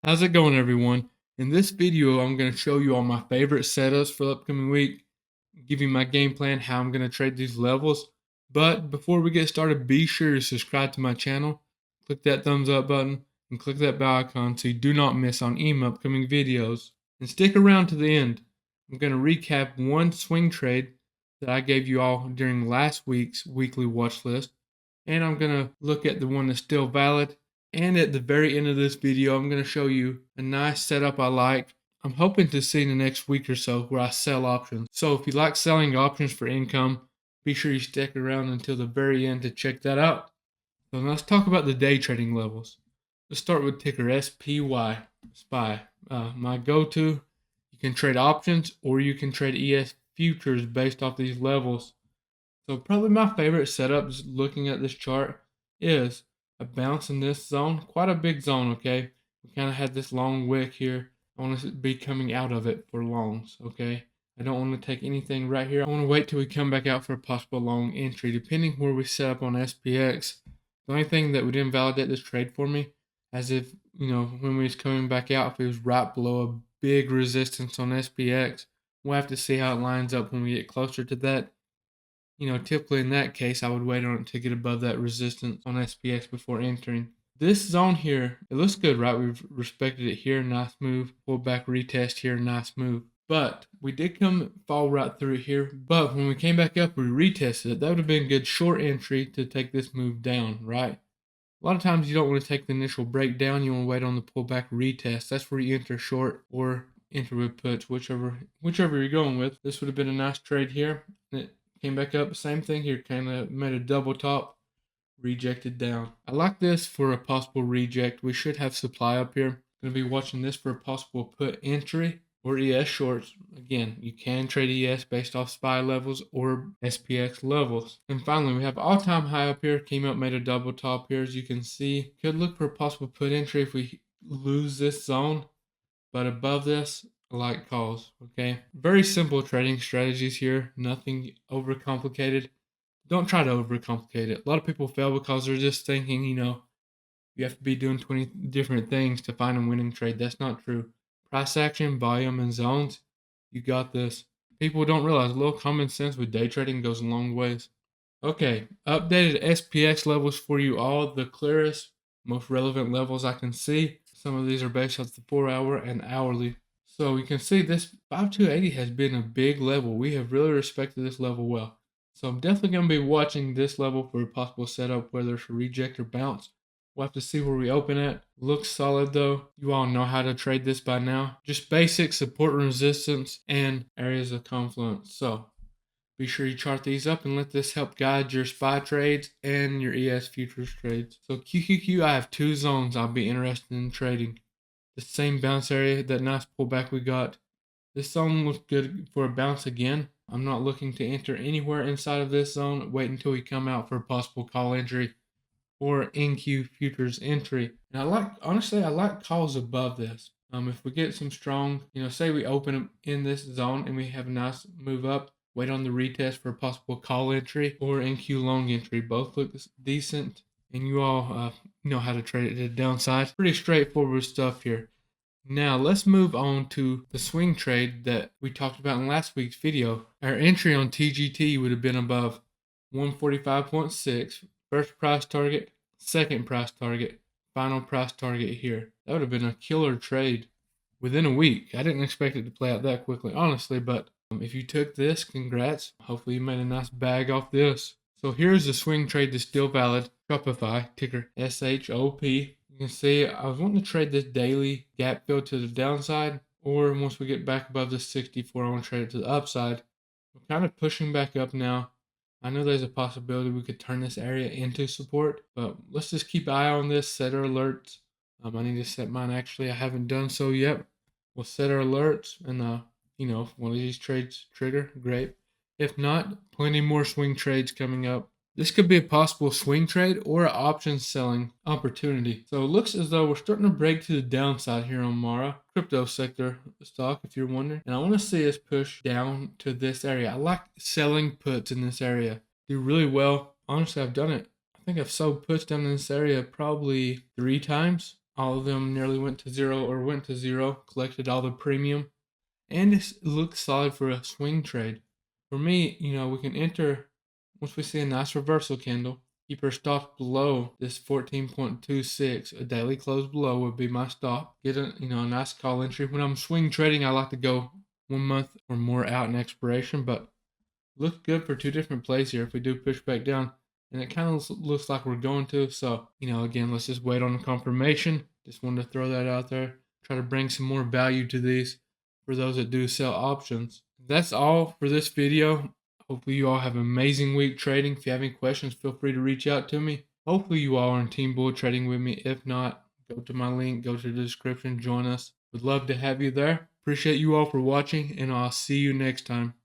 How's it going, everyone? In this video, I'm going to show you all my favorite setups for the upcoming week, give you my game plan, how I'm going to trade these levels. But before we get started, be sure to subscribe to my channel, click that thumbs up button, and click that bell icon so you do not miss on any upcoming videos. And stick around to the end. I'm going to recap one swing trade that I gave you all during last week's weekly watch list, and I'm going to look at the one that's still valid. And at the very end of this video, I'm going to show you a nice setup I like. I'm hoping to see in the next week or so where I sell options. So if you like selling options for income, be sure you stick around until the very end to check that out. So let's talk about the day trading levels. Let's start with ticker SPY, SPY. My go-to, you can trade options or you can trade ES futures based off these levels. So probably my favorite setup, just looking at this chart, is a bounce in this zone. Quite a big zone, okay? We kind of had this long wick here. I want to be coming out of it for longs, okay? I don't want to take anything right here. I want to wait till we come back out for a possible long entry, depending where we set up on SPX. The only thing that would invalidate this trade for me, as if, when we was coming back out, if it was right below a big resistance on SPX, we'll have to see how it lines up when we get closer to that. Typically in that case, I would wait on it to get above that resistance on SPX before entering. This zone here, it looks good, right? We've respected it here, nice move. Pull back, retest here, nice move. But we did fall right through it here. But when we came back up, we retested it. That would have been a good short entry to take this move down, right? A lot of times you don't want to take the initial breakdown. You want to wait on the pullback retest. That's where you enter short or enter with puts, whichever you're going with. This would have been a nice trade here. It came back up, same thing here, kind of made a double top, rejected down. I like this for a possible reject. We should have supply up here. Going to be watching this for a possible put entry or ES shorts. Again, you can trade ES based off SPY levels or SPX levels. And finally, we have all-time high up here, came up, made a double top here, as you can see. Could look for a possible put entry if we lose this zone, but above this, I like calls, okay? Very simple trading strategies here, nothing overcomplicated. Don't try to overcomplicate it. A lot of people fail because they're just thinking, you have to be doing 20 different things to find a winning trade. That's not true. Price action, volume, and zones, you got this. People don't realize a little common sense with day trading goes a long ways. Okay, updated SPX levels for you all, the clearest, most relevant levels I can see. Some of these are based off the 4-hour and hourly. So you can see this 5280 has been a big level. We have really respected this level well. So I'm definitely going to be watching this level for a possible setup, whether it's a reject or bounce. We'll have to see where we open at. Looks solid though. You all know how to trade this by now. Just basic support and resistance and areas of confluence. So be sure you chart these up and let this help guide your SPY trades and your ES futures trades. So QQQ, I have two zones I'll be interested in trading. The same bounce area, that nice pullback we got. This zone looks good for a bounce again. I'm not looking to enter anywhere inside of this zone. Wait until we come out for a possible call entry or NQ futures entry. And honestly, I like calls above this. If we get some strong, say we open in this zone and we have a nice move up, wait on the retest for a possible call entry or NQ long entry. Both look decent, and you all know how to trade it to the downside. Pretty straightforward stuff here. Now let's move on to the swing trade that we talked about in last week's video. Our entry on TGT would have been above 145.6, first price target, second price target, final price target here. That would have been a killer trade within a week. I didn't expect it to play out that quickly, honestly, but if you took this, congrats. Hopefully you made a nice bag off this. So here's the swing trade that's still valid. Shopify, ticker SHOP. You can see I was wanting to trade this daily gap fill to the downside, or once we get back above the 64, I want to trade it to the upside. We're kind of pushing back up now. I know there's a possibility we could turn this area into support, but let's just keep an eye on this, set our alerts. I need to set mine actually. I haven't done so yet. We'll set our alerts, and if one of these trades trigger, great. If not, plenty more swing trades coming up. This could be a possible swing trade or an option selling opportunity. So it looks as though we're starting to break to the downside here on Mara, crypto sector stock, if you're wondering. And I want to see us push down to this area. I like selling puts in this area. Do really well. Honestly, I've done it. I think I've sold puts down in this area probably 3 times. All of them nearly went to zero or went to zero, collected all the premium, and it looks solid for a swing trade. For me, we can enter once we see a nice reversal candle. Keep our stop below this 14.26. A daily close below would be my stop. Get a nice call entry. When I'm swing trading, I like to go 1 month or more out in expiration, but looks good for two different plays here if we do push back down. And it kind of looks like we're going to. So, again, let's just wait on the confirmation. Just wanted to throw that out there. Try to bring some more value to these for those that do sell options. That's all for this video. Hopefully you all have an amazing week trading. If you have any questions, feel free to reach out to me. Hopefully you all are in Team Bull trading with me. If not, go to my link, go to the description, join us. Would love to have you there. Appreciate you all for watching, and I'll see you next time.